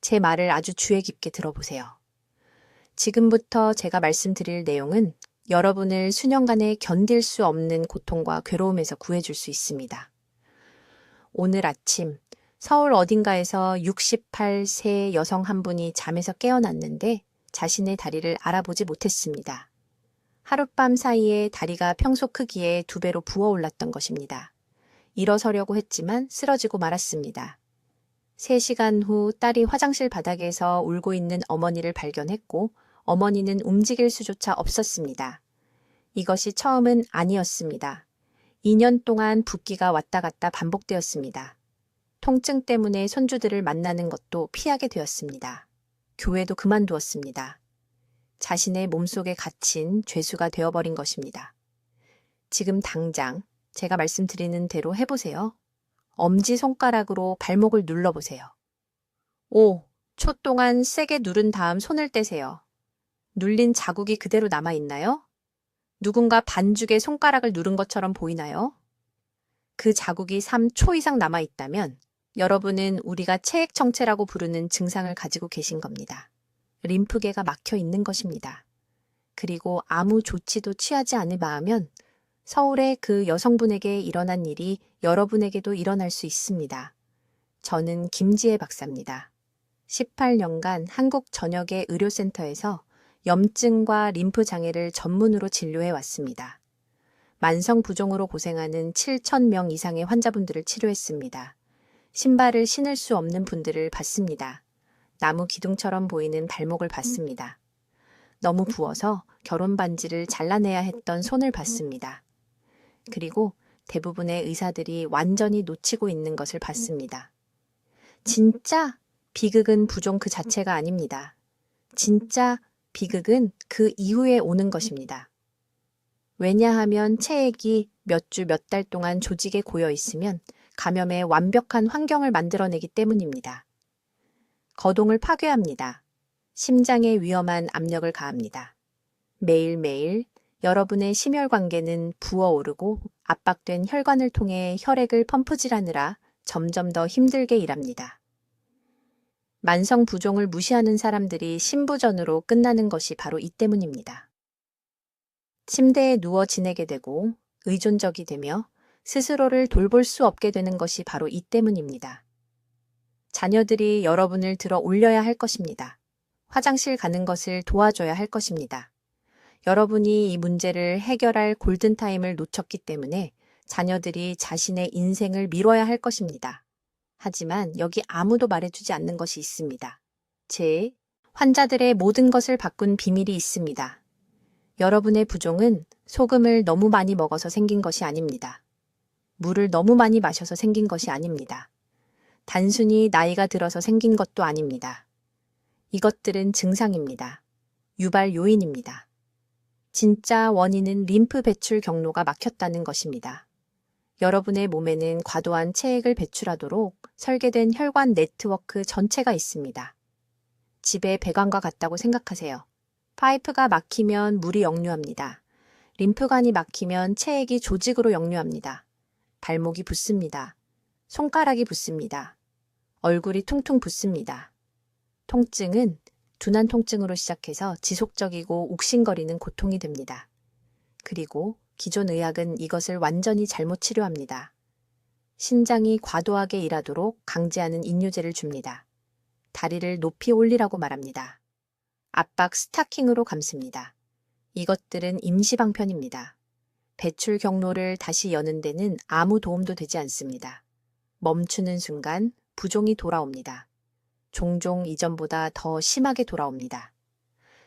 제 말을 아주 주의 깊게 들어보세요. 지금부터 제가 말씀드릴 내용은 여러분을 수년간의 견딜 수 없는 고통과 괴로움에서 구해줄 수 있습니다. 오늘 아침 서울 어딘가에서 68세 여성 한 분이 잠에서 깨어났는데 자신의 다리를 알아보지 못했습니다. 하룻밤 사이에 다리가 평소 크기의 2배로 부어올랐던 것입니다. 일어서려고 했지만 쓰러지고 말았습니다. 3시간 후 딸이 화장실 바닥에서 울고 있는 어머니를 발견했고 어머니는 움직일 수조차 없었습니다. 이것이 처음은 아니었습니다. 2년 동안 붓기가 왔다 갔다 반복되었습니다. 통증 때문에 손주들을 만나는 것도 피하게 되었습니다. 교회도 그만두었습니다. 자신의 몸속에 갇힌 죄수가 되어버린 것입니다. 지금 당장 제가 말씀드리는 대로 해보세요. 엄지손가락으로 발목을 눌러보세요. 5. 초 동안 세게 누른 다음 손을 떼세요. 눌린 자국이 그대로 남아있나요? 누군가 반죽에 손가락을 누른 것처럼 보이나요? 그 자국이 3초 이상 남아있다면 여러분은 우리가 체액정체라고 부르는 증상을 가지고 계신 겁니다. 림프계가 막혀 있는 것입니다. 그리고 아무 조치도 취하지 않으면 서울의 그 여성분에게 일어난 일이 여러분에게도 일어날 수 있습니다. 저는 김지혜 박사입니다. 18년간 한국 전역의 의료센터에서 염증과 림프 장애를 전문으로 진료해 왔습니다. 만성 부종으로 고생하는 7,000명 이상의 환자분들을 치료했습니다. 신발을 신을 수 없는 분들을 봤습니다. 나무 기둥처럼 보이는 발목을 봤습니다. 너무 부어서 결혼 반지를 잘라내야 했던 손을 봤습니다. 그리고 대부분의 의사들이 완전히 놓치고 있는 것을 봤습니다. 진짜 비극은 부종 그 자체가 아닙니다. 진짜 비극은 그 이후에 오는 것입니다. 왜냐하면 체액이 몇 주 몇 달 동안 조직에 고여 있으면 감염의 완벽한 환경을 만들어내기 때문입니다. 거동을 파괴합니다. 심장에 위험한 압력을 가합니다. 매일매일 여러분의 심혈관계는 부어오르고 압박된 혈관을 통해 혈액을 펌프질하느라 점점 더 힘들게 일합니다. 만성 부종을 무시하는 사람들이 신부전으로 끝나는 것이 바로 이 때문입니다. 침대에 누워 지내게 되고 의존적이 되며 스스로를 돌볼 수 없게 되는 것이 바로 이 때문입니다. 자녀들이 여러분을 들어 올려야 할 것입니다. 화장실 가는 것을 도와줘야 할 것입니다. 여러분이 이 문제를 해결할 골든타임을 놓쳤기 때문에 자녀들이 자신의 인생을 미뤄야 할 것입니다. 하지만 여기 아무도 말해주지 않는 것이 있습니다. 제 환자들의 모든 것을 바꾼 비밀이 있습니다. 여러분의 부종은 소금을 너무 많이 먹어서 생긴 것이 아닙니다. 물을 너무 많이 마셔서 생긴 것이 아닙니다. 단순히 나이가 들어서 생긴 것도 아닙니다. 이것들은 증상입니다. 유발 요인입니다. 진짜 원인은 림프 배출 경로가 막혔다는 것입니다. 여러분의 몸에는 과도한 체액을 배출하도록 설계된 혈관 네트워크 전체가 있습니다. 집의 배관과 같다고 생각하세요. 파이프가 막히면 물이 역류합니다. 림프관이 막히면 체액이 조직으로 역류합니다. 발목이 붓습니다. 손가락이 붓습니다. 얼굴이 퉁퉁 붓습니다. 통증은 둔한 통증으로 시작해서 지속적이고 욱신거리는 고통이 됩니다. 그리고 기존 의학은 이것을 완전히 잘못 치료합니다. 신장이 과도하게 일하도록 강제하는 인유제를 줍니다. 다리를 높이 올리라고 말합니다. 압박 스타킹으로 감습니다. 이것들은 임시방편입니다. 배출 경로를 다시 여는 데는 아무 도움도 되지 않습니다. 멈추는 순간 부종이 돌아옵니다. 종종 이전보다 더 심하게 돌아옵니다.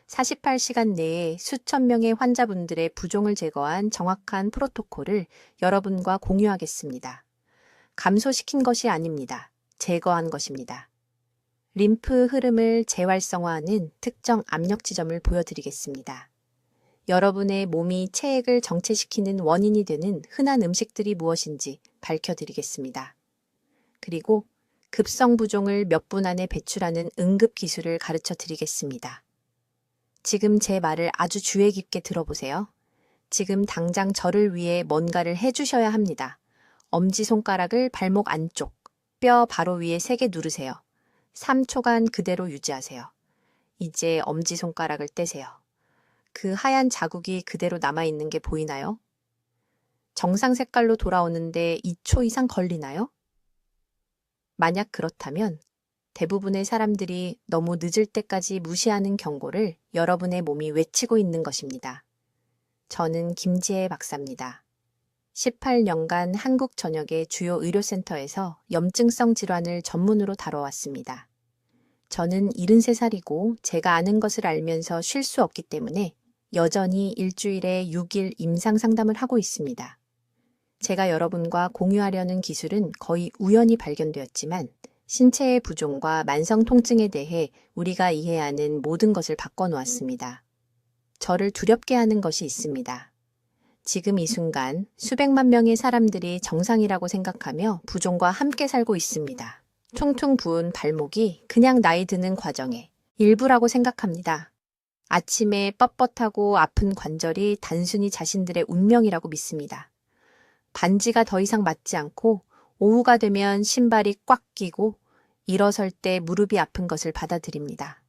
48시간 내에 수천 명의 환자분들의 부종을 제거한 정확한 프로토콜을 여러분과 공유하겠습니다. 감소시킨 것이 아닙니다. 제거한 것입니다. 림프 흐름을 재활성화하는 특정 압력 지점을 보여드리겠습니다. 여러분의 몸이 체액을 정체시키는 원인이 되는 흔한 음식들이 무엇인지 밝혀드리겠습니다. 그리고 급성 부종을 몇 분 안에 배출하는 응급 기술을 가르쳐 드리겠습니다. 지금 제 말을 아주 주의 깊게 들어보세요. 지금 당장 저를 위해 뭔가를 해주셔야 합니다. 엄지손가락을 발목 안쪽, 뼈 바로 위에 세게 누르세요. 3초간 그대로 유지하세요. 이제 엄지손가락을 떼세요. 그 하얀 자국이 그대로 남아있는 게 보이나요? 정상 색깔로 돌아오는데 2초 이상 걸리나요? 만약 그렇다면 대부분의 사람들이 너무 늦을 때까지 무시하는 경고를 여러분의 몸이 외치고 있는 것입니다. 저는 김지혜 박사입니다. 18년간 한국 전역의 주요 의료센터에서 염증성 질환을 전문으로 다뤄왔습니다. 저는 73살이고 제가 아는 것을 알면서 쉴 수 없기 때문에 여전히 일주일에 6일 임상 상담을 하고 있습니다. 제가 여러분과 공유하려는 기술은 거의 우연히 발견되었지만 신체의 부종과 만성 통증에 대해 우리가 이해해야 하는 모든 것을 바꿔놓았습니다. 저를 두렵게 하는 것이 있습니다. 지금 이 순간 수백만 명의 사람들이 정상이라고 생각하며 부종과 함께 살고 있습니다. 퉁퉁 부은 발목이 그냥 나이 드는 과정의 일부라고 생각합니다. 아침에 뻣뻣하고 아픈 관절이 단순히 자신들의 운명이라고 믿습니다. 반지가 더 이상 맞지 않고 오후가 되면 신발이 꽉 끼고 일어설 때 무릎이 아픈 것을 받아들입니다.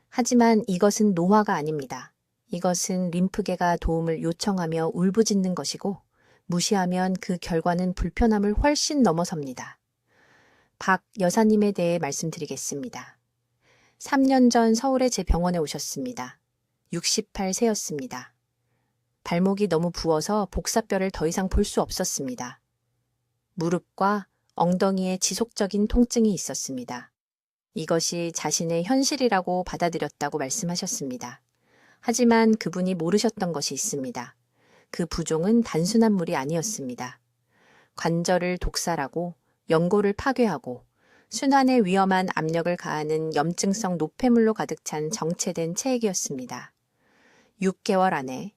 하지만 이것은 노화가 아닙니다. 이것은 림프계가 도움을 요청하며 울부짖는 것이고 무시하면 그 결과는 불편함을 훨씬 넘어섭니다. 박 여사님에 대해 말씀드리겠습니다. 3년 전 서울의 제 병원에 오셨습니다. 68세였습니다. 발목이 너무 부어서 복사뼈를 더 이상 볼 수 없었습니다. 무릎과 엉덩이에 지속적인 통증이 있었습니다. 이것이 자신의 현실이라고 받아들였다고 말씀하셨습니다. 하지만 그분이 모르셨던 것이 있습니다. 그 부종은 단순한 물이 아니었습니다. 관절을 독살하고 연골을 파괴하고 순환에 위험한 압력을 가하는 염증성 노폐물로 가득 찬 정체된 체액이었습니다. 6개월 안에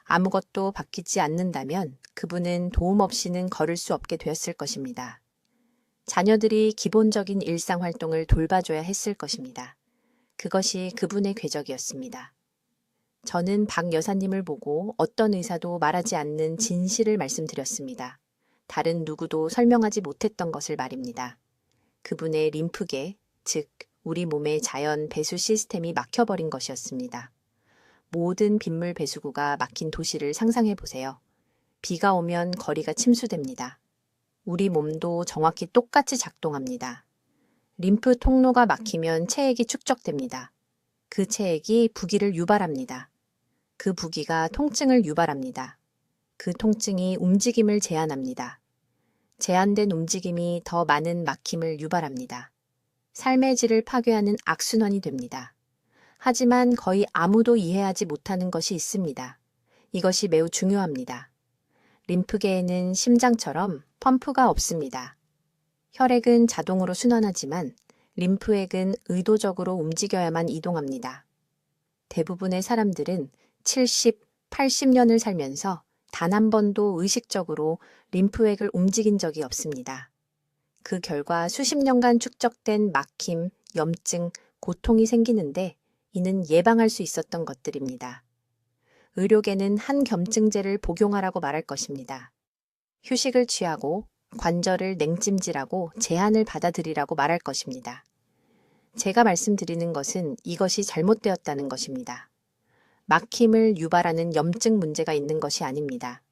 아무것도 바뀌지 않는다면 그분은 도움 없이는 걸을 수 없게 되었을 것입니다. 자녀들이 기본적인 일상활동을 돌봐줘야 했을 것입니다. 그것이 그분의 궤적이었습니다. 저는 박 여사님을 보고 어떤 의사도 말하지 않는 진실을 말씀드렸습니다. 다른 누구도 설명하지 못했던 것을 말입니다. 그분의 림프계, 즉 우리 몸의 자연 배수 시스템이 막혀버린 것이었습니다. 모든 빗물 배수구가 막힌 도시를 상상해 보세요. 비가 오면 거리가 침수됩니다. 우리 몸도 정확히 똑같이 작동합니다. 림프 통로가 막히면 체액이 축적됩니다. 그 체액이 부기를 유발합니다. 그 부기가 통증을 유발합니다. 그 통증이 움직임을 제한합니다. 제한된 움직임이 더 많은 막힘을 유발합니다. 삶의 질을 파괴하는 악순환이 됩니다. 하지만 거의 아무도 이해하지 못하는 것이 있습니다. 이것이 매우 중요합니다. 림프계에는 심장처럼 펌프가 없습니다. 혈액은 자동으로 순환하지만 림프액은 의도적으로 움직여야만 이동합니다. 대부분의 사람들은 70, 80년을 살면서 단 한 번도 의식적으로 림프액을 움직인 적이 없습니다. 그 결과 수십 년간 축적된 막힘, 염증, 고통이 생기는데 이는 예방할 수 있었던 것들입니다. 의료계는 항겸증제를 복용하라고 말할 것입니다. 휴식을 취하고 관절을 냉찜질하고 제한을 받아들이라고 말할 것입니다. 제가 말씀드리는 것은 이것이 잘못되었다는 것입니다. 막힘을 유발하는 염증 문제가 있는 것이 아닙니다.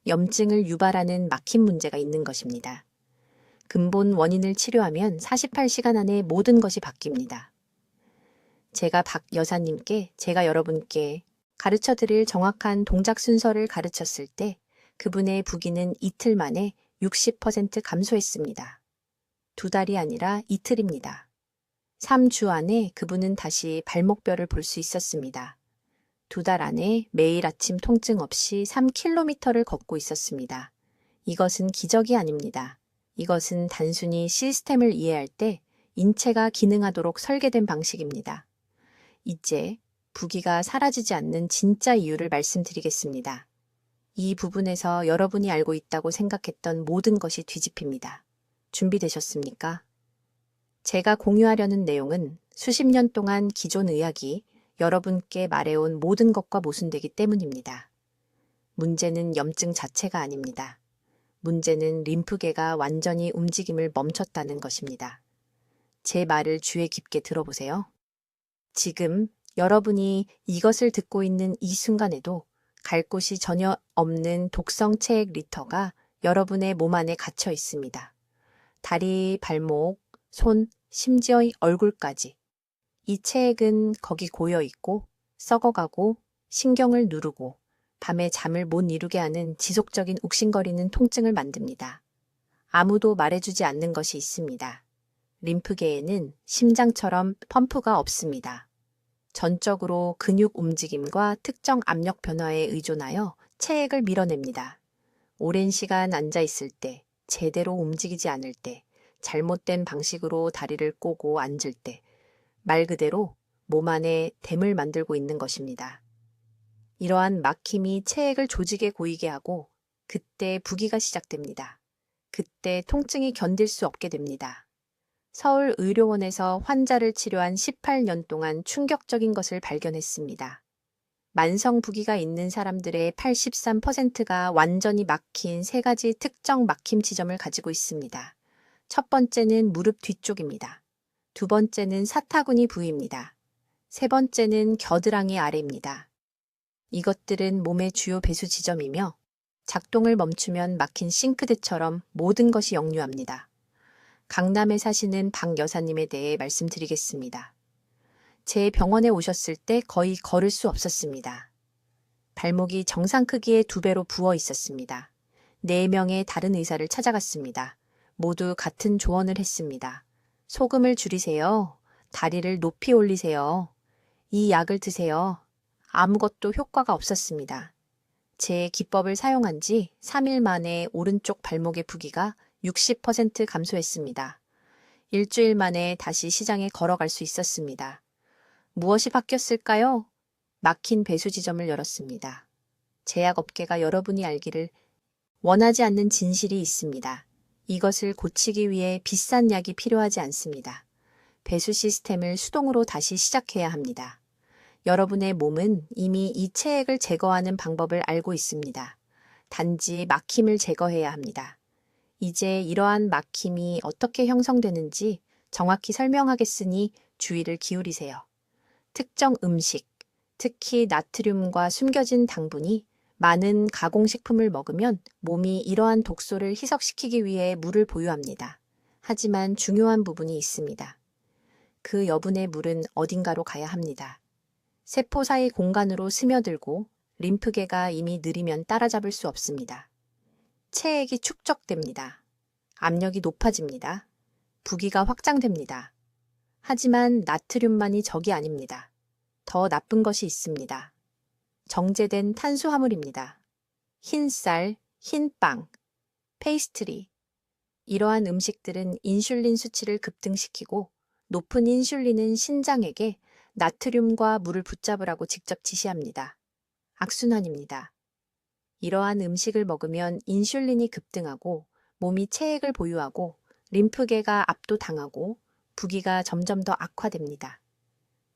염증을 유발하는 막힘 문제가 있는 것입니다. 근본 원인을 치료하면 48시간 안에 모든 것이 바뀝니다. 제가 박 여사님께 제가 여러분께 가르쳐 드릴 정확한 동작 순서를 가르쳤을 때 그분의 부기는 이틀 만에 60% 감소했습니다. 2달이 아니라 이틀입니다. 3주 안에 그분은 다시 발목뼈를 볼 수 있었습니다. 2달 안에 매일 아침 통증 없이 3km를 걷고 있었습니다. 이것은 기적이 아닙니다. 이것은 단순히 시스템을 이해할 때 인체가 기능하도록 설계된 방식입니다. 이제 부기가 사라지지 않는 진짜 이유를 말씀드리겠습니다. 이 부분에서 여러분이 알고 있다고 생각했던 모든 것이 뒤집힙니다. 준비되셨습니까? 제가 공유하려는 내용은 수십 년 동안 기존 의학이 여러분께 말해온 모든 것과 모순되기 때문입니다. 문제는 염증 자체가 아닙니다. 문제는 림프계가 완전히 움직임을 멈췄다는 것입니다. 제 말을 주의 깊게 들어보세요. 지금 여러분이 이것을 듣고 있는 이 순간에도 갈 곳이 전혀 없는 독성 체액 리터가 여러분의 몸 안에 갇혀 있습니다. 다리, 발목, 손, 심지어 얼굴까지. 이 체액은 거기 고여 있고 썩어가고 신경을 누르고 밤에 잠을 못 이루게 하는 지속적인 욱신거리는 통증을 만듭니다. 아무도 말해주지 않는 것이 있습니다. 림프계에는 심장처럼 펌프가 없습니다. 전적으로 근육 움직임과 특정 압력 변화에 의존하여 체액을 밀어냅니다. 오랜 시간 앉아 있을 때, 제대로 움직이지 않을 때, 잘못된 방식으로 다리를 꼬고 앉을 때, 말 그대로 몸 안에 댐을 만들고 있는 것입니다. 이러한 막힘이 체액을 조직에 고이게 하고 그때 부기가 시작됩니다. 그때 통증이 견딜 수 없게 됩니다. 서울의료원에서 환자를 치료한 18년 동안 충격적인 것을 발견했습니다. 만성 부기가 있는 사람들의 83%가 완전히 막힌 세 가지 특정 막힘 지점을 가지고 있습니다. 첫 번째는 무릎 뒤쪽입니다. 두 번째는 사타구니 부위입니다. 세 번째는 겨드랑이 아래입니다. 이것들은 몸의 주요 배수 지점이며 작동을 멈추면 막힌 싱크대처럼 모든 것이 역류합니다. 강남에 사시는 박 여사님에 대해 말씀드리겠습니다. 제 병원에 오셨을 때 거의 걸을 수 없었습니다. 발목이 정상 크기의 2배로 부어 있었습니다. 4명의 다른 의사를 찾아갔습니다. 모두 같은 조언을 했습니다. 소금을 줄이세요. 다리를 높이 올리세요. 이 약을 드세요. 아무것도 효과가 없었습니다. 제 기법을 사용한 지 3일 만에 오른쪽 발목의 부기가 60% 감소했습니다. 일주일 만에 다시 시장에 걸어갈 수 있었습니다. 무엇이 바뀌었을까요? 막힌 배수 지점을 열었습니다. 제약업계가 여러분이 알기를 원하지 않는 진실이 있습니다. 이것을 고치기 위해 비싼 약이 필요하지 않습니다. 배수 시스템을 수동으로 다시 시작해야 합니다. 여러분의 몸은 이미 이 체액을 제거하는 방법을 알고 있습니다. 단지 막힘을 제거해야 합니다. 이제 이러한 막힘이 어떻게 형성되는지 정확히 설명하겠으니 주의를 기울이세요. 특정 음식, 특히 나트륨과 숨겨진 당분이 많은 가공식품을 먹으면 몸이 이러한 독소를 희석시키기 위해 물을 보유합니다. 하지만 중요한 부분이 있습니다. 그 여분의 물은 어딘가로 가야 합니다. 세포 사이 공간으로 스며들고 림프계가 이미 느리면 따라잡을 수 없습니다. 체액이 축적됩니다. 압력이 높아집니다. 부기가 확장됩니다. 하지만 나트륨만이 적이 아닙니다. 더 나쁜 것이 있습니다. 정제된 탄수화물입니다. 흰쌀, 흰빵, 페이스트리. 이러한 음식들은 인슐린 수치를 급등시키고 높은 인슐린은 신장에게 나트륨과 물을 붙잡으라고 직접 지시합니다. 악순환입니다. 이러한 음식을 먹으면 인슐린이 급등하고 몸이 체액을 보유하고 림프계가 압도당하고 부기가 점점 더 악화됩니다.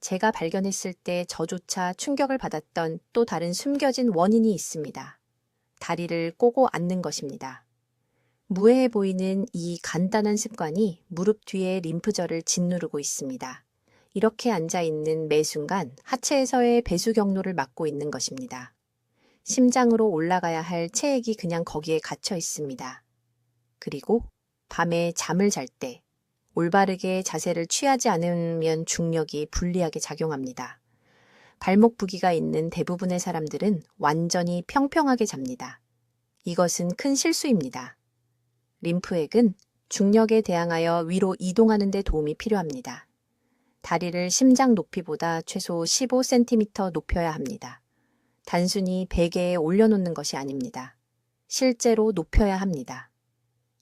제가 발견했을 때 저조차 충격을 받았던 또 다른 숨겨진 원인이 있습니다. 다리를 꼬고 앉는 것입니다. 무해해 보이는 이 간단한 습관이 무릎 뒤에 림프절을 짓누르고 있습니다. 이렇게 앉아있는 매 순간 하체에서의 배수 경로를 막고 있는 것입니다. 심장으로 올라가야 할 체액이 그냥 거기에 갇혀 있습니다. 그리고 밤에 잠을 잘 때 올바르게 자세를 취하지 않으면 중력이 불리하게 작용합니다. 발목 부기가 있는 대부분의 사람들은 완전히 평평하게 잡니다. 이것은 큰 실수입니다. 림프액은 중력에 대항하여 위로 이동하는 데 도움이 필요합니다. 다리를 심장 높이보다 최소 15cm 높여야 합니다. 단순히 베개에 올려놓는 것이 아닙니다. 실제로 높여야 합니다.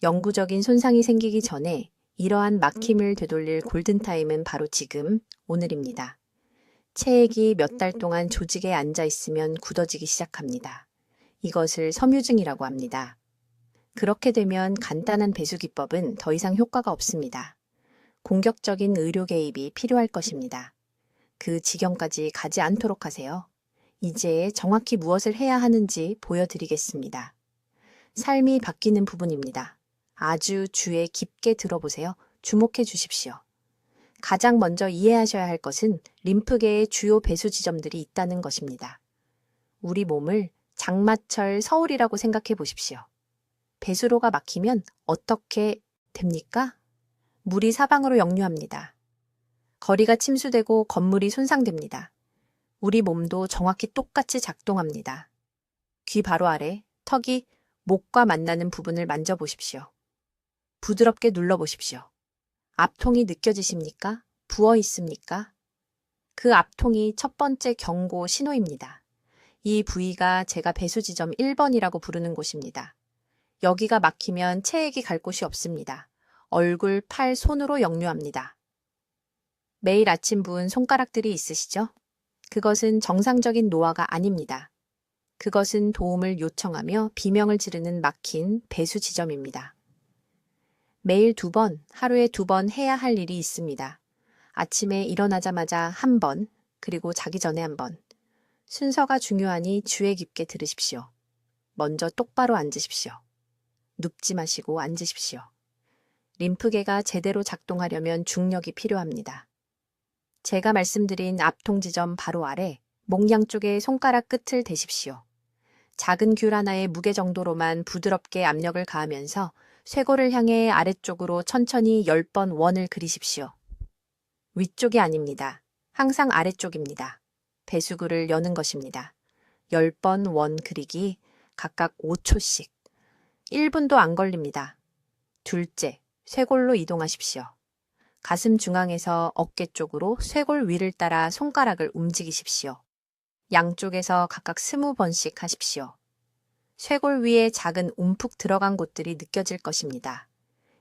영구적인 손상이 생기기 전에 이러한 막힘을 되돌릴 골든타임은 바로 지금, 오늘입니다. 체액이 몇 달 동안 조직에 앉아 있으면 굳어지기 시작합니다. 이것을 섬유증이라고 합니다. 그렇게 되면 간단한 배수 기법은 더 이상 효과가 없습니다. 공격적인 의료 개입이 필요할 것입니다. 그 지경까지 가지 않도록 하세요. 이제 정확히 무엇을 해야 하는지 보여드리겠습니다. 삶이 바뀌는 부분입니다. 아주 주의 깊게 들어보세요. 주목해 주십시오. 가장 먼저 이해하셔야 할 것은 림프계의 주요 배수 지점들이 있다는 것입니다. 우리 몸을 장마철 서울이라고 생각해 보십시오. 배수로가 막히면 어떻게 됩니까? 물이 사방으로 역류합니다. 거리가 침수되고 건물이 손상됩니다. 우리 몸도 정확히 똑같이 작동합니다. 귀 바로 아래 턱이 목과 만나는 부분을 만져보십시오. 부드럽게 눌러보십시오. 압통이 느껴지십니까? 부어 있습니까? 그 압통이 첫 번째 경고 신호입니다. 이 부위가 제가 배수 지점 1번이라고 부르는 곳입니다. 여기가 막히면 체액이 갈 곳이 없습니다. 얼굴, 팔, 손으로 역류합니다. 매일 아침 부은 손가락들이 있으시죠? 그것은 정상적인 노화가 아닙니다. 그것은 도움을 요청하며 비명을 지르는 막힌 배수 지점입니다. 매일 2번, 하루에 2번 해야 할 일이 있습니다. 아침에 일어나자마자 1번, 그리고 자기 전에 1번. 순서가 중요하니 주의 깊게 들으십시오. 먼저 똑바로 앉으십시오. 눕지 마시고 앉으십시오. 림프계가 제대로 작동하려면 중력이 필요합니다. 제가 말씀드린 압통 지점 바로 아래 목 양쪽에 손가락 끝을 대십시오. 작은 귤 하나의 무게 정도로만 부드럽게 압력을 가하면서 쇄골을 향해 아래쪽으로 천천히 10번 원을 그리십시오. 위쪽이 아닙니다. 항상 아래쪽입니다. 배수구를 여는 것입니다. 10번 원 그리기 각각 5초씩. 1분도 안 걸립니다. 둘째, 쇄골로 이동하십시오. 가슴 중앙에서 어깨 쪽으로 쇄골 위를 따라 손가락을 움직이십시오. 양쪽에서 각각 20번씩 하십시오. 쇄골 위에 작은 움푹 들어간 곳들이 느껴질 것입니다.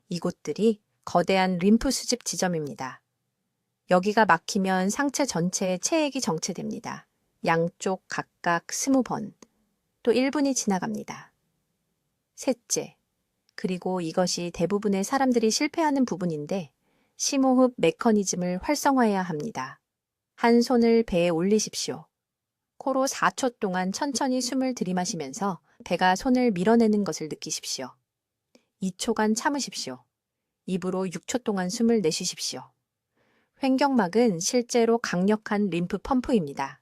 이곳들이 거대한 림프 수집 지점입니다. 여기가 막히면 상체 전체에 체액이 정체됩니다. 양쪽 각각 20번, 또 1분이 지나갑니다. 셋째, 그리고 이것이 대부분의 사람들이 실패하는 부분인데 심호흡 메커니즘을 활성화해야 합니다. 한 손을 배에 올리십시오. 코로 4초 동안 천천히 숨을 들이마시면서 배가 손을 밀어내는 것을 느끼십시오. 2초간 참으십시오. 입으로 6초 동안 숨을 내쉬십시오. 횡격막은 실제로 강력한 림프 펌프입니다.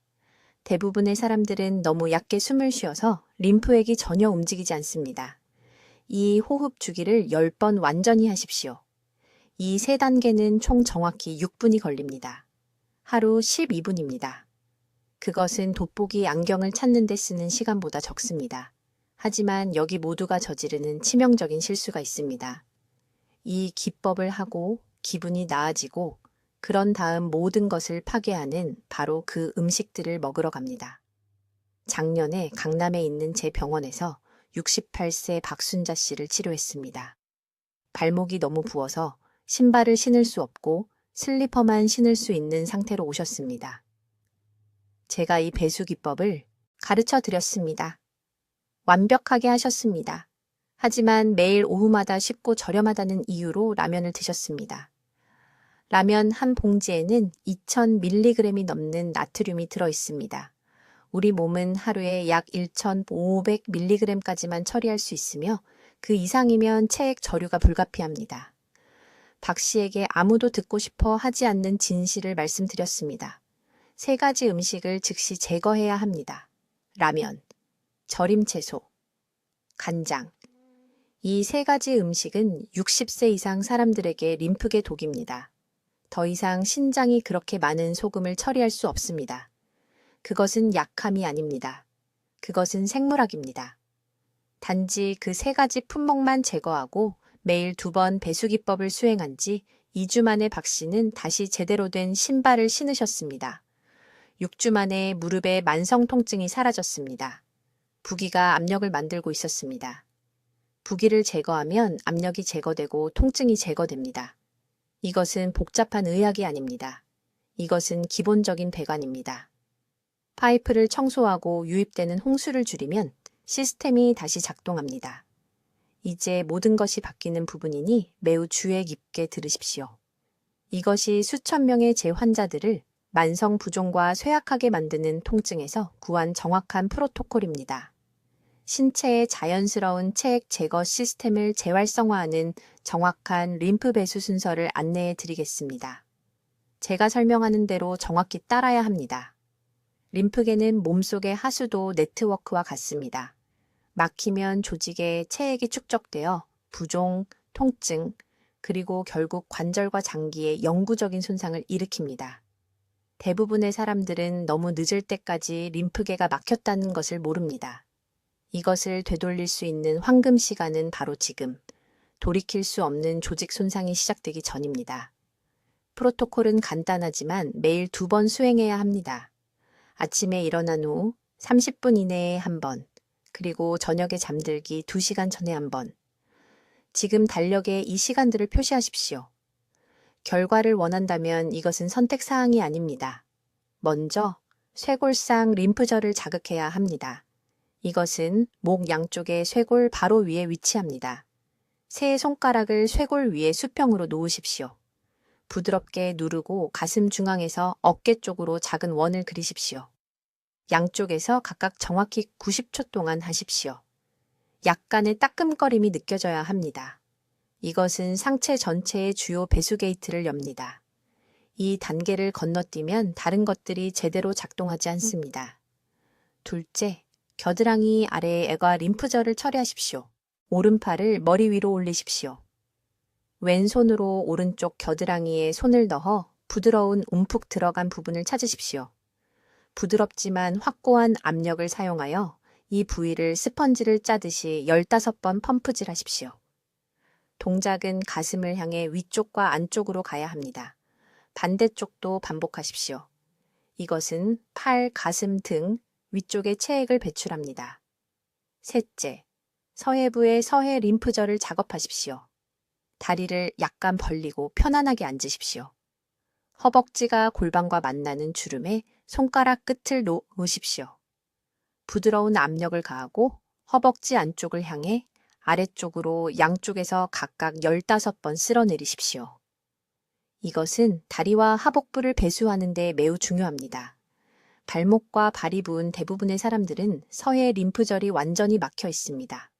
대부분의 사람들은 너무 얕게 숨을 쉬어서 림프액이 전혀 움직이지 않습니다. 이 호흡 주기를 10번 완전히 하십시오. 이 3단계는 총 정확히 6분이 걸립니다. 하루 12분입니다. 그것은 돋보기 안경을 찾는 데 쓰는 시간보다 적습니다. 하지만 여기 모두가 저지르는 치명적인 실수가 있습니다. 이 기법을 하고 기분이 나아지고 그런 다음 모든 것을 파괴하는 바로 그 음식들을 먹으러 갑니다. 작년에 강남에 있는 제 병원에서 68세 박순자 씨를 치료했습니다. 발목이 너무 부어서 신발을 신을 수 없고 슬리퍼만 신을 수 있는 상태로 오셨습니다. 제가 이 배수 기법을 가르쳐 드렸습니다. 완벽하게 하셨습니다. 하지만 매일 오후마다 쉽고 저렴하다는 이유로 라면을 드셨습니다. 라면 한 봉지에는 2000mg이 넘는 나트륨이 들어 있습니다. 우리 몸은 하루에 약 1500mg까지만 처리할 수 있으며 그 이상이면 체액 저류가 불가피합니다. 박 씨에게 아무도 듣고 싶어 하지 않는 진실을 말씀드렸습니다. 3가지 음식을 즉시 제거해야 합니다. 라면, 절임 채소, 간장. 이 3가지 음식은 60세 이상 사람들에게 림프계 독입니다. 더 이상 신장이 그렇게 많은 소금을 처리할 수 없습니다. 그것은 약함이 아닙니다. 그것은 생물학입니다. 단지 그 3가지 품목만 제거하고 매일 2번 배수기법을 수행한 지 2주 만에 박 씨는 다시 제대로 된 신발을 신으셨습니다. 6주 만에 무릎의 만성 통증이 사라졌습니다. 부기가 압력을 만들고 있었습니다. 부기를 제거하면 압력이 제거되고 통증이 제거됩니다. 이것은 복잡한 의학이 아닙니다. 이것은 기본적인 배관입니다. 파이프를 청소하고 유입되는 홍수를 줄이면 시스템이 다시 작동합니다. 이제 모든 것이 바뀌는 부분이니 매우 주의 깊게 들으십시오. 이것이 수천 명의 제 환자들을 만성 부종과 쇠약하게 만드는 통증에서 구한 정확한 프로토콜입니다. 신체의 자연스러운 체액 제거 시스템을 재활성화하는 정확한 림프 배수 순서를 안내해 드리겠습니다. 제가 설명하는 대로 정확히 따라야 합니다. 림프계는 몸속의 하수도 네트워크와 같습니다. 막히면 조직에 체액이 축적되어 부종, 통증, 그리고 결국 관절과 장기에 영구적인 손상을 일으킵니다. 대부분의 사람들은 너무 늦을 때까지 림프계가 막혔다는 것을 모릅니다. 이것을 되돌릴 수 있는 황금 시간은 바로 지금, 돌이킬 수 없는 조직 손상이 시작되기 전입니다. 프로토콜은 간단하지만 매일 2번 수행해야 합니다. 아침에 일어난 후 30분 이내에 1번, 그리고 저녁에 잠들기 2시간 전에 1번. 지금 달력에 이 시간들을 표시하십시오. 결과를 원한다면 이것은 선택사항이 아닙니다. 먼저 쇄골상 림프절을 자극해야 합니다. 이것은 목 양쪽의 쇄골 바로 위에 위치합니다. 세 손가락을 쇄골 위에 수평으로 놓으십시오. 부드럽게 누르고 가슴 중앙에서 어깨 쪽으로 작은 원을 그리십시오. 양쪽에서 각각 정확히 90초 동안 하십시오. 약간의 따끔거림이 느껴져야 합니다. 이것은 상체 전체의 주요 배수 게이트를 엽니다. 이 단계를 건너뛰면 다른 것들이 제대로 작동하지 않습니다. 둘째, 겨드랑이 아래의 애과 림프절을 처리하십시오. 오른팔을 머리 위로 올리십시오. 왼손으로 오른쪽 겨드랑이에 손을 넣어 부드러운 움푹 들어간 부분을 찾으십시오. 부드럽지만 확고한 압력을 사용하여 이 부위를 스펀지를 짜듯이 15번 펌프질 하십시오. 동작은 가슴을 향해 위쪽과 안쪽으로 가야 합니다. 반대쪽도 반복하십시오. 이것은 팔, 가슴 등 위쪽의 체액을 배출합니다. 셋째, 서해부의 서해 림프절을 작업하십시오. 다리를 약간 벌리고 편안하게 앉으십시오. 허벅지가 골반과 만나는 주름에 손가락 끝을 놓으십시오. 부드러운 압력을 가하고 허벅지 안쪽을 향해 아래쪽으로 양쪽에서 각각 15번 쓸어내리십시오. 이것은 다리와 하복부를 배수하는 데 매우 중요합니다. 발목과 발이 부은 대부분의 사람들은 서해 림프절이 완전히 막혀 있습니다.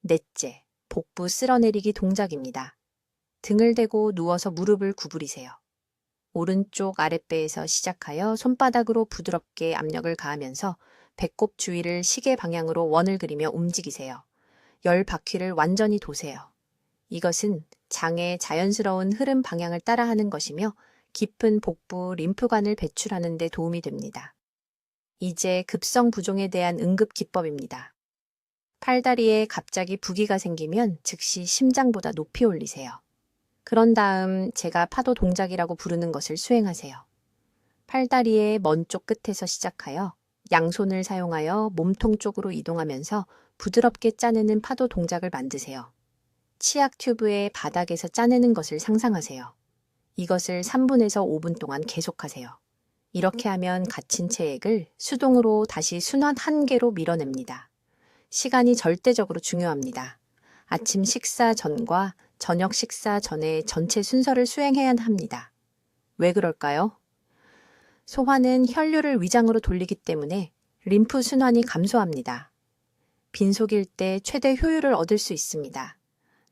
넷째, 복부 쓸어내리기 동작입니다. 등을 대고 누워서 무릎을 구부리세요. 오른쪽 아랫배에서 시작하여 손바닥으로 부드럽게 압력을 가하면서 배꼽 주위를 시계 방향으로 원을 그리며 움직이세요. 10바퀴를 완전히 도세요. 이것은 장의 자연스러운 흐름 방향을 따라하는 것이며 깊은 복부 림프관을 배출하는 데 도움이 됩니다. 이제 급성 부종에 대한 응급 기법입니다. 팔다리에 갑자기 부기가 생기면 즉시 심장보다 높이 올리세요. 그런 다음 제가 파도 동작이라고 부르는 것을 수행하세요. 팔다리의 먼 쪽 끝에서 시작하여 양손을 사용하여 몸통 쪽으로 이동하면서 부드럽게 짜내는 파도 동작을 만드세요. 치약 튜브의 바닥에서 짜내는 것을 상상하세요. 이것을 3분에서 5분 동안 계속하세요. 이렇게 하면 갇힌 체액을 수동으로 다시 순환 한계로 밀어냅니다. 시간이 절대적으로 중요합니다. 아침 식사 전과 저녁 식사 전에 전체 순서를 수행해야 합니다. 왜 그럴까요? 소화는 혈류를 위장으로 돌리기 때문에 림프 순환이 감소합니다. 빈속일 때 최대 효율을 얻을 수 있습니다.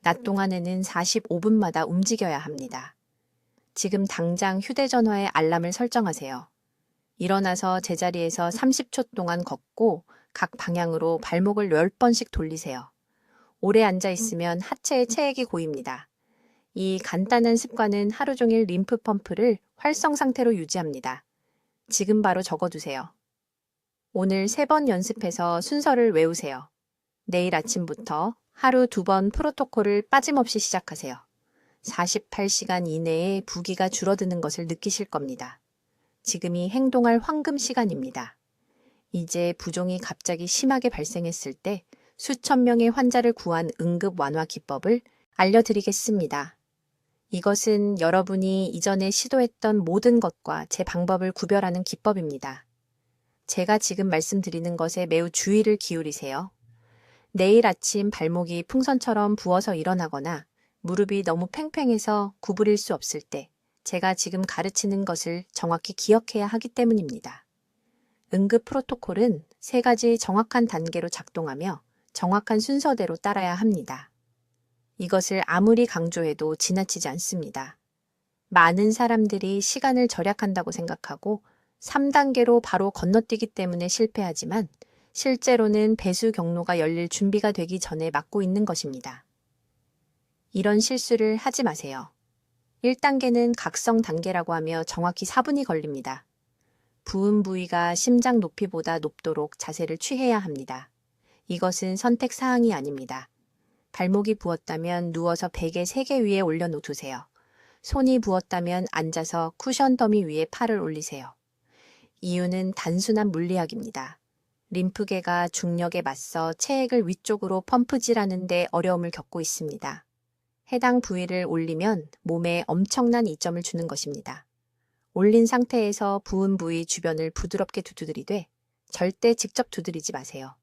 낮 동안에는 45분마다 움직여야 합니다. 지금 당장 휴대전화에 알람을 설정하세요. 일어나서 제자리에서 30초 동안 걷고 각 방향으로 발목을 10번씩 돌리세요. 오래 앉아 있으면 하체에 체액이 고입니다. 이 간단한 습관은 하루 종일 림프 펌프를 활성 상태로 유지합니다. 지금 바로 적어두세요. 오늘 3번 연습해서 순서를 외우세요. 내일 아침부터 하루 2번 프로토콜을 빠짐없이 시작하세요. 48시간 이내에 부기가 줄어드는 것을 느끼실 겁니다. 지금이 행동할 황금 시간입니다. 이제 부종이 갑자기 심하게 발생했을 때 수천 명의 환자를 구한 응급 완화 기법을 알려드리겠습니다. 이것은 여러분이 이전에 시도했던 모든 것과 제 방법을 구별하는 기법입니다. 제가 지금 말씀드리는 것에 매우 주의를 기울이세요. 내일 아침 발목이 풍선처럼 부어서 일어나거나 무릎이 너무 팽팽해서 구부릴 수 없을 때 제가 지금 가르치는 것을 정확히 기억해야 하기 때문입니다. 응급 프로토콜은 3가지 정확한 단계로 작동하며 정확한 순서대로 따라야 합니다. 이것을 아무리 강조해도 지나치지 않습니다. 많은 사람들이 시간을 절약한다고 생각하고 3단계로 바로 건너뛰기 때문에 실패하지만 실제로는 배수 경로가 열릴 준비가 되기 전에 막고 있는 것입니다. 이런 실수를 하지 마세요. 1단계는 각성 단계라고 하며 정확히 4분이 걸립니다. 부은 부위가 심장 높이보다 높도록 자세를 취해야 합니다. 이것은 선택 사항이 아닙니다. 발목이 부었다면 누워서 베개 3개 위에 올려놓으세요. 손이 부었다면 앉아서 쿠션 더미 위에 팔을 올리세요. 이유는 단순한 물리학입니다. 림프계가 중력에 맞서 체액을 위쪽으로 펌프질하는 데 어려움을 겪고 있습니다. 해당 부위를 올리면 몸에 엄청난 이점을 주는 것입니다. 올린 상태에서 부은 부위 주변을 부드럽게 두드리되 절대 직접 두드리지 마세요.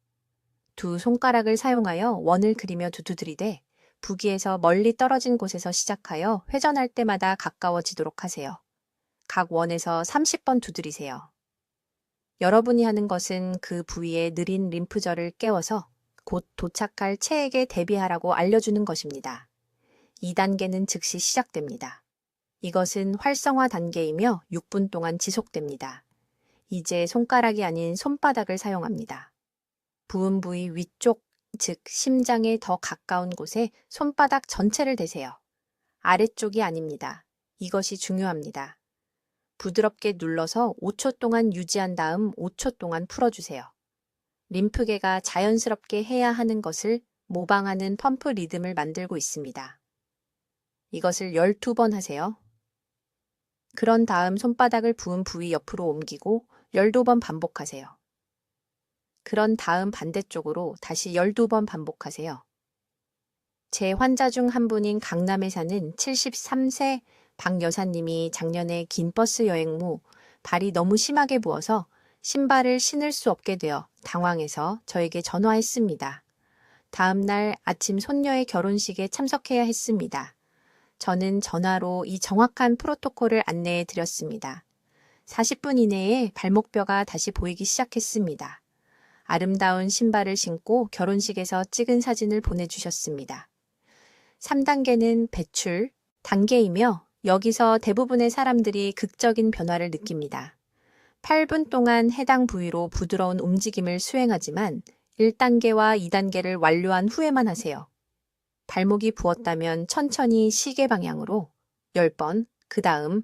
두 손가락을 사용하여 원을 그리며 두드리되 부기에서 멀리 떨어진 곳에서 시작하여 회전할 때마다 가까워지도록 하세요. 각 원에서 30번 두드리세요. 여러분이 하는 것은 그 부위의 느린 림프절을 깨워서 곧 도착할 체액에 대비하라고 알려주는 것입니다. 2단계는 즉시 시작됩니다. 이것은 활성화 단계이며 6분 동안 지속됩니다. 이제 손가락이 아닌 손바닥을 사용합니다. 부은 부위 위쪽, 즉 심장에 더 가까운 곳에 손바닥 전체를 대세요. 아래쪽이 아닙니다. 이것이 중요합니다. 부드럽게 눌러서 5초 동안 유지한 다음 5초 동안 풀어주세요. 림프계가 자연스럽게 해야 하는 것을 모방하는 펌프 리듬을 만들고 있습니다. 이것을 12번 하세요. 그런 다음 손바닥을 부은 부위 옆으로 옮기고 12번 반복하세요. 그런 다음 반대쪽으로 다시 12번 반복하세요. 제 환자 중 한 분인 강남에 사는 73세 박 여사님이 작년에 긴 버스 여행 후 발이 너무 심하게 부어서 신발을 신을 수 없게 되어 당황해서 저에게 전화했습니다. 다음 날 아침 손녀의 결혼식에 참석해야 했습니다. 저는 전화로 이 정확한 프로토콜을 안내해 드렸습니다. 40분 이내에 발목뼈가 다시 보이기 시작했습니다. 아름다운 신발을 신고 결혼식에서 찍은 사진을 보내주셨습니다. 3단계는 배출 단계이며 여기서 대부분의 사람들이 극적인 변화를 느낍니다. 8분 동안 해당 부위로 부드러운 움직임을 수행하지만 1단계와 2단계를 완료한 후에만 하세요. 발목이 부었다면 천천히 시계 방향으로 10번, 그 다음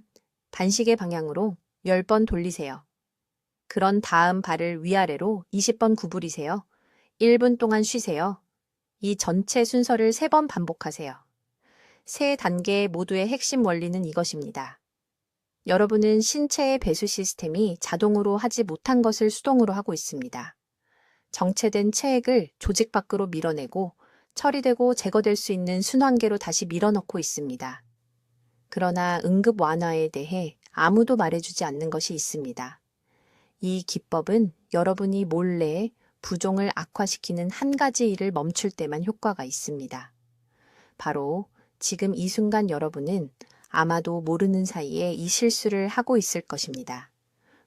반시계 방향으로 10번 돌리세요. 그런 다음 발을 위아래로 20번 구부리세요. 1분 동안 쉬세요. 이 전체 순서를 3번 반복하세요. 세 단계 모두의 핵심 원리는 이것입니다. 여러분은 신체의 배수 시스템이 자동으로 하지 못한 것을 수동으로 하고 있습니다. 정체된 체액을 조직 밖으로 밀어내고 처리되고 제거될 수 있는 순환계로 다시 밀어넣고 있습니다. 그러나 응급 완화에 대해 아무도 말해주지 않는 것이 있습니다. 이 기법은 여러분이 몰래 부종을 악화시키는 한 가지 일을 멈출 때만 효과가 있습니다. 바로 지금 이 순간 여러분은 아마도 모르는 사이에 이 실수를 하고 있을 것입니다.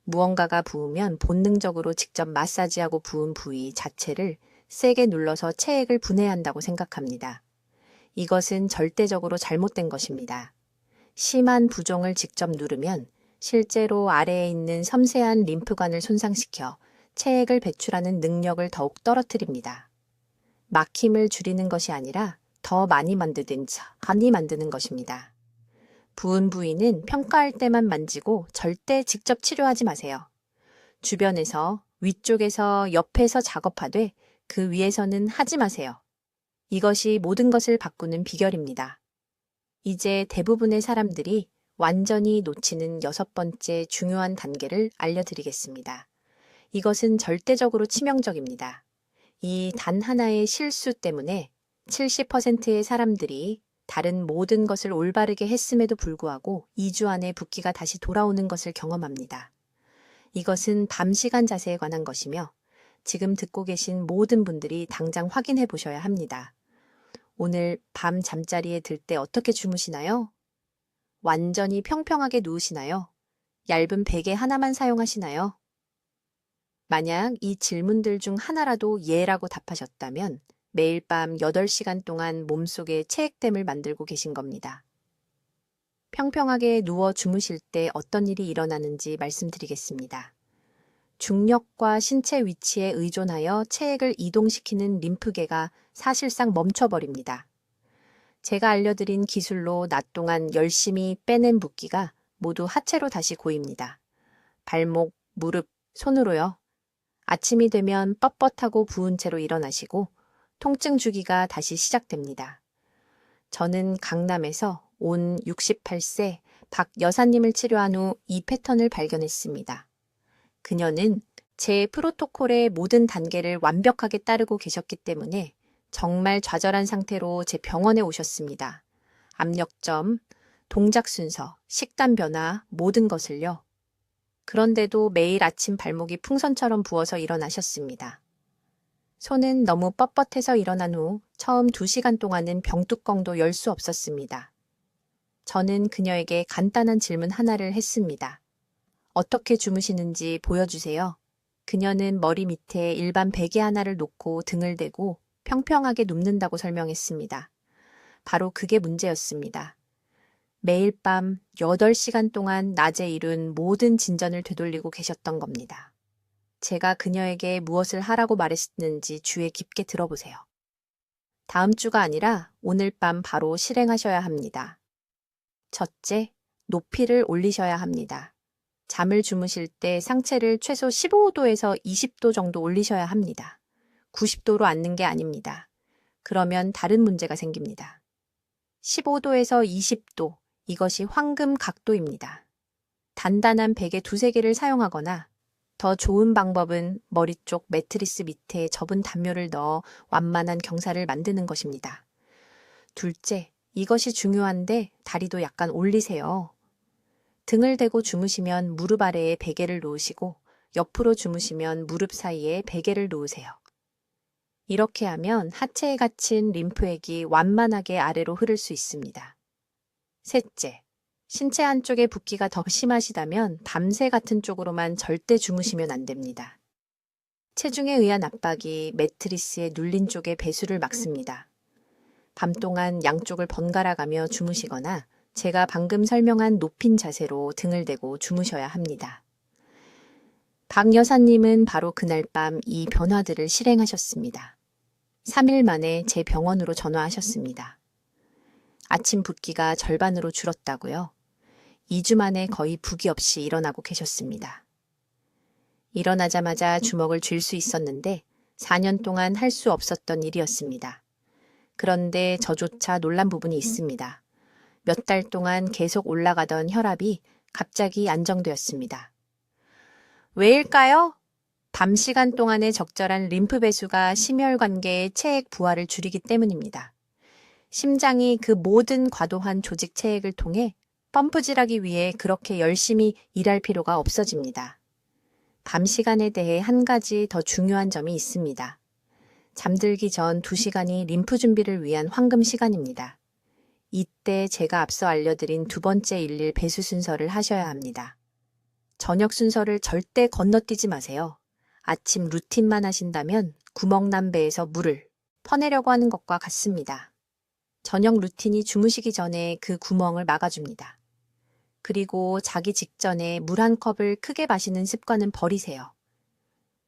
무언가가 부으면 본능적으로 직접 마사지하고 부은 부위 자체를 세게 눌러서 체액을 분해한다고 생각합니다. 이것은 절대적으로 잘못된 것입니다. 심한 부종을 직접 누르면 실제로 아래에 있는 섬세한 림프관을 손상시켜 체액을 배출하는 능력을 더욱 떨어뜨립니다. 막힘을 줄이는 것이 아니라 더 많이 만드는 것입니다. 부은 부위는 평가할 때만 만지고 절대 직접 치료하지 마세요. 주변에서, 위쪽에서, 옆에서 작업하되 그 위에서는 하지 마세요. 이것이 모든 것을 바꾸는 비결입니다. 이제 대부분의 사람들이 완전히 놓치는 6번째 중요한 단계를 알려드리겠습니다. 이것은 절대적으로 치명적입니다. 이 단 하나의 실수 때문에 70%의 사람들이 다른 모든 것을 올바르게 했음에도 불구하고 2주 안에 붓기가 다시 돌아오는 것을 경험합니다. 이것은 밤 시간 자세에 관한 것이며 지금 듣고 계신 모든 분들이 당장 확인해 보셔야 합니다. 오늘 밤 잠자리에 들 때 어떻게 주무시나요? 완전히 평평하게 누우시나요? 얇은 베개 하나만 사용하시나요? 만약 이 질문들 중 하나라도 예라고 답하셨다면 매일 밤 8시간 동안 몸속에 체액댐을 만들고 계신 겁니다. 평평하게 누워 주무실 때 어떤 일이 일어나는지 말씀드리겠습니다. 중력과 신체 위치에 의존하여 체액을 이동시키는 림프계가 사실상 멈춰버립니다. 제가 알려드린 기술로 낮 동안 열심히 빼낸 붓기가 모두 하체로 다시 고입니다. 발목, 무릎, 손으로요. 아침이 되면 뻣뻣하고 부은 채로 일어나시고 통증 주기가 다시 시작됩니다. 저는 강남에서 온 68세 박 여사님을 치료한 후 이 패턴을 발견했습니다. 그녀는 제 프로토콜의 모든 단계를 완벽하게 따르고 계셨기 때문에 정말 좌절한 상태로 제 병원에 오셨습니다. 압력점, 동작 순서, 식단 변화, 모든 것을요. 그런데도 매일 아침 발목이 풍선처럼 부어서 일어나셨습니다. 손은 너무 뻣뻣해서 일어난 후 처음 2시간 동안은 병뚜껑도 열 수 없었습니다. 저는 그녀에게 간단한 질문 하나를 했습니다. 어떻게 주무시는지 보여주세요. 그녀는 머리 밑에 일반 베개 하나를 놓고 등을 대고 평평하게 눕는다고 설명했습니다. 바로 그게 문제였습니다. 매일 밤 8시간 동안 낮에 이룬 모든 진전을 되돌리고 계셨던 겁니다. 제가 그녀에게 무엇을 하라고 말했는지 주의 깊게 들어보세요. 다음 주가 아니라 오늘 밤 바로 실행하셔야 합니다. 첫째, 높이를 올리셔야 합니다. 잠을 주무실 때 상체를 최소 15도에서 20도 정도 올리셔야 합니다. 90도로 앉는 게 아닙니다. 그러면 다른 문제가 생깁니다. 15도에서 20도, 이것이 황금 각도입니다. 단단한 베개 2-3개를 사용하거나 더 좋은 방법은 머리 쪽 매트리스 밑에 접은 담요를 넣어 완만한 경사를 만드는 것입니다. 둘째, 이것이 중요한데 다리도 약간 올리세요. 등을 대고 주무시면 무릎 아래에 베개를 놓으시고 옆으로 주무시면 무릎 사이에 베개를 놓으세요. 이렇게 하면 하체에 갇힌 림프액이 완만하게 아래로 흐를 수 있습니다. 셋째, 신체 한쪽에 붓기가 더 심하시다면 밤새 같은 쪽으로만 절대 주무시면 안 됩니다. 체중에 의한 압박이 매트리스에 눌린 쪽의 배수를 막습니다. 밤 동안 양쪽을 번갈아 가며 주무시거나 제가 방금 설명한 높인 자세로 등을 대고 주무셔야 합니다. 박 여사님은 바로 그날 밤 이 변화들을 실행하셨습니다. 3일 만에 제 병원으로 전화하셨습니다. 아침 붓기가 절반으로 줄었다고요? 2주 만에 거의 붓기 없이 일어나고 계셨습니다. 일어나자마자 주먹을 쥘 수 있었는데 4년 동안 할 수 없었던 일이었습니다. 그런데 저조차 놀란 부분이 있습니다. 몇 달 동안 계속 올라가던 혈압이 갑자기 안정되었습니다. 왜일까요? 밤 시간 동안의 적절한 림프 배수가 심혈관계의 체액 부하를 줄이기 때문입니다. 심장이 그 모든 과도한 조직 체액을 통해 펌프질하기 위해 그렇게 열심히 일할 필요가 없어집니다. 밤 시간에 대해 한 가지 더 중요한 점이 있습니다. 잠들기 전 2시간이 림프 준비를 위한 황금 시간입니다. 이때 제가 앞서 알려드린 2번째 일일 배수 순서를 하셔야 합니다. 저녁 순서를 절대 건너뛰지 마세요. 아침 루틴만 하신다면 구멍난 배에서 물을 퍼내려고 하는 것과 같습니다. 저녁 루틴이 주무시기 전에 그 구멍을 막아줍니다. 그리고 자기 직전에 물 한 컵을 크게 마시는 습관은 버리세요.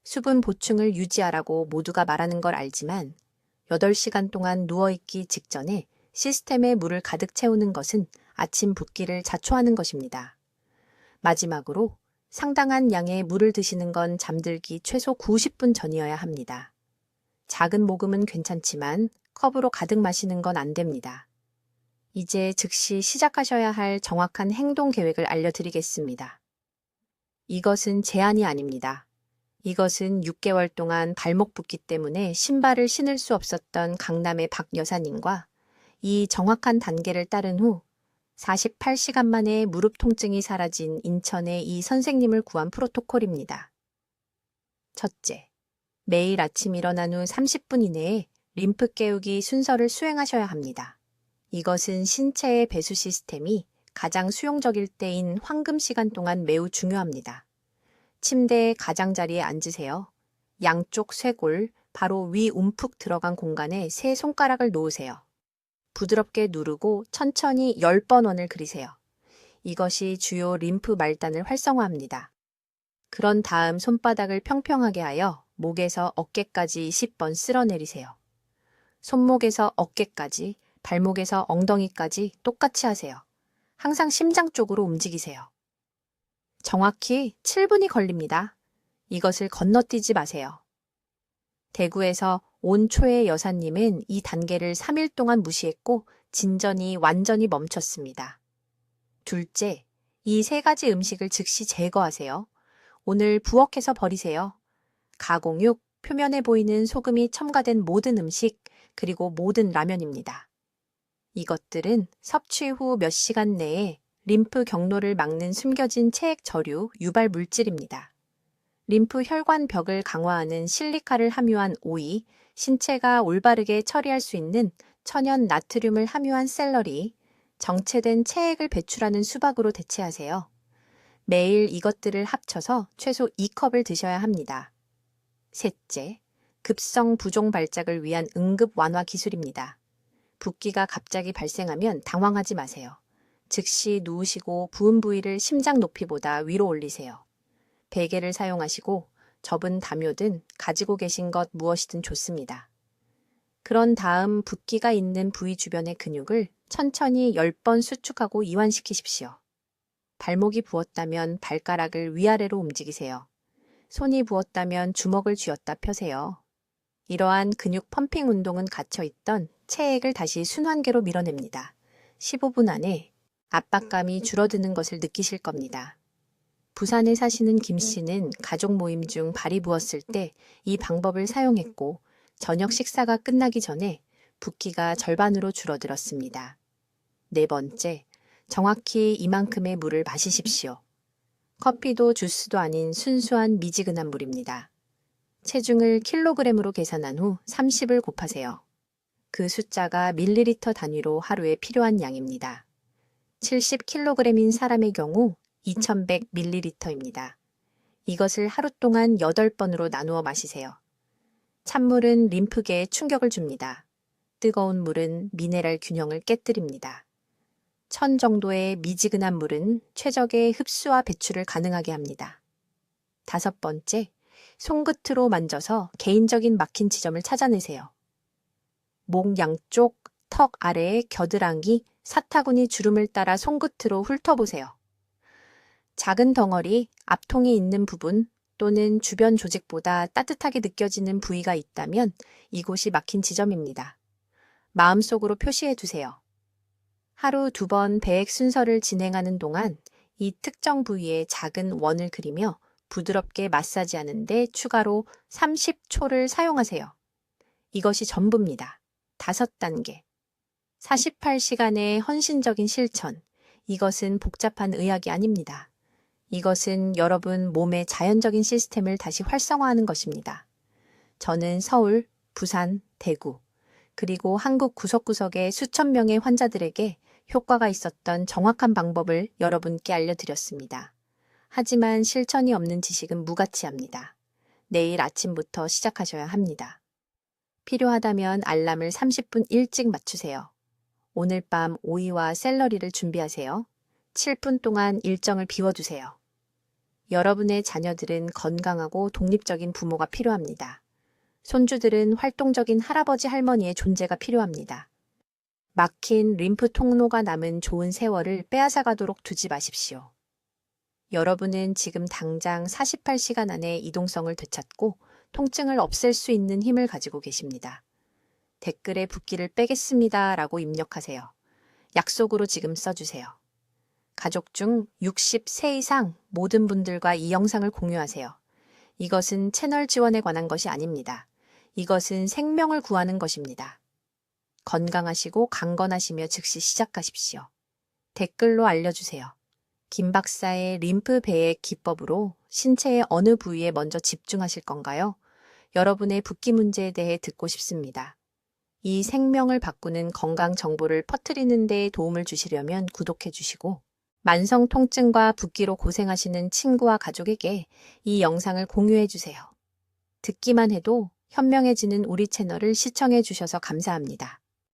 수분 보충을 유지하라고 모두가 말하는 걸 알지만 8시간 동안 누워있기 직전에 시스템에 물을 가득 채우는 것은 아침 붓기를 자초하는 것입니다. 마지막으로 상당한 양의 물을 드시는 건 잠들기 최소 90분 전이어야 합니다. 작은 모금은 괜찮지만 컵으로 가득 마시는 건 안 됩니다. 이제 즉시 시작하셔야 할 정확한 행동 계획을 알려드리겠습니다. 이것은 제한이 아닙니다. 이것은 6개월 동안 발목 붓기 때문에 신발을 신을 수 없었던 강남의 박 여사님과 이 정확한 단계를 따른 후 48시간 만에 무릎 통증이 사라진 인천의 이 선생님을 구한 프로토콜입니다. 첫째, 매일 아침 일어난 후 30분 이내에 림프 깨우기 순서를 수행하셔야 합니다. 이것은 신체의 배수 시스템이 가장 수용적일 때인 황금 시간 동안 매우 중요합니다. 침대의 가장자리에 앉으세요. 양쪽 쇄골, 바로 위 움푹 들어간 공간에 세 손가락을 놓으세요. 부드럽게 누르고 천천히 10번 원을 그리세요. 이것이 주요 림프 말단을 활성화합니다. 그런 다음 손바닥을 평평하게 하여 목에서 어깨까지 20번 쓸어내리세요. 손목에서 어깨까지, 발목에서 엉덩이까지 똑같이 하세요. 항상 심장 쪽으로 움직이세요. 정확히 7분이 걸립니다. 이것을 건너뛰지 마세요. 대구에서 온 초의 여사님은 이 단계를 3일 동안 무시했고 진전이 완전히 멈췄습니다. 둘째, 이 3가지 음식을 즉시 제거하세요. 오늘 부엌에서 버리세요. 가공육, 표면에 보이는 소금이 첨가된 모든 음식, 그리고 모든 라면입니다. 이것들은 섭취 후 몇 시간 내에 림프 경로를 막는 숨겨진 체액 저류, 유발 물질입니다. 림프 혈관 벽을 강화하는 실리카를 함유한 오이, 신체가 올바르게 처리할 수 있는 천연 나트륨을 함유한 샐러리, 정체된 체액을 배출하는 수박으로 대체하세요. 매일 이것들을 합쳐서 최소 2컵을 드셔야 합니다. 셋째, 급성 부종 발작을 위한 응급 완화 기술입니다. 붓기가 갑자기 발생하면 당황하지 마세요. 즉시 누우시고 부은 부위를 심장 높이보다 위로 올리세요. 베개를 사용하시고 접은 담요든 가지고 계신 것 무엇이든 좋습니다. 그런 다음 붓기가 있는 부위 주변의 근육을 천천히 10번 수축하고 이완시키십시오. 발목이 부었다면 발가락을 위아래로 움직이세요. 손이 부었다면 주먹을 쥐었다 펴세요. 이러한 근육 펌핑 운동은 갇혀있던 체액을 다시 순환계로 밀어냅니다. 15분 안에 압박감이 줄어드는 것을 느끼실 겁니다. 부산에 사시는 김 씨는 가족 모임 중 발이 부었을 때 이 방법을 사용했고 저녁 식사가 끝나기 전에 붓기가 절반으로 줄어들었습니다. 네 번째, 정확히 이만큼의 물을 마시십시오. 커피도 주스도 아닌 순수한 미지근한 물입니다. 체중을 킬로그램으로 계산한 후 30을 곱하세요. 그 숫자가 밀리리터 단위로 하루에 필요한 양입니다. 70kg인 사람의 경우 2100ml입니다. 이것을 하루 동안 8번으로 나누어 마시세요. 찬물은 림프계에 충격을 줍니다. 뜨거운 물은 미네랄 균형을 깨뜨립니다. 1000 정도의 미지근한 물은 최적의 흡수와 배출을 가능하게 합니다. 5번째, 손끝으로 만져서 개인적인 막힌 지점을 찾아내세요. 목 양쪽, 턱 아래의 겨드랑이, 사타구니 주름을 따라 손끝으로 훑어보세요. 작은 덩어리, 앞통이 있는 부분 또는 주변 조직보다 따뜻하게 느껴지는 부위가 있다면 이곳이 막힌 지점입니다. 마음속으로 표시해 두세요. 하루 2번 배액 순서를 진행하는 동안 이 특정 부위에 작은 원을 그리며 부드럽게 마사지하는데 추가로 30초를 사용하세요. 이것이 전부입니다. 5단계. 48시간의 헌신적인 실천. 이것은 복잡한 의학이 아닙니다. 이것은 여러분 몸의 자연적인 시스템을 다시 활성화하는 것입니다. 저는 서울, 부산, 대구, 그리고 한국 구석구석의 수천 명의 환자들에게 효과가 있었던 정확한 방법을 여러분께 알려드렸습니다. 하지만 실천이 없는 지식은 무가치합니다. 내일 아침부터 시작하셔야 합니다. 필요하다면 알람을 30분 일찍 맞추세요. 오늘 밤 오이와 샐러리를 준비하세요. 7분 동안 일정을 비워두세요. 여러분의 자녀들은 건강하고 독립적인 부모가 필요합니다. 손주들은 활동적인 할아버지 할머니의 존재가 필요합니다. 막힌 림프 통로가 남은 좋은 세월을 빼앗아가도록 두지 마십시오. 여러분은 지금 당장 48시간 안에 이동성을 되찾고 통증을 없앨 수 있는 힘을 가지고 계십니다. 댓글에 붓기를 빼겠습니다 라고 입력하세요. 약속으로 지금 써주세요. 가족 중 60세 이상 모든 분들과 이 영상을 공유하세요. 이것은 채널 지원에 관한 것이 아닙니다. 이것은 생명을 구하는 것입니다. 건강하시고 강건하시며 즉시 시작하십시오. 댓글로 알려주세요. 김 박사의 림프 배액 기법으로 신체의 어느 부위에 먼저 집중하실 건가요? 여러분의 붓기 문제에 대해 듣고 싶습니다. 이 생명을 바꾸는 건강 정보를 퍼뜨리는 데 도움을 주시려면 구독해 주시고 만성 통증과 붓기로 고생하시는 친구와 가족에게 이 영상을 공유해 주세요. 듣기만 해도 현명해지는 우리 채널을 시청해 주셔서 감사합니다.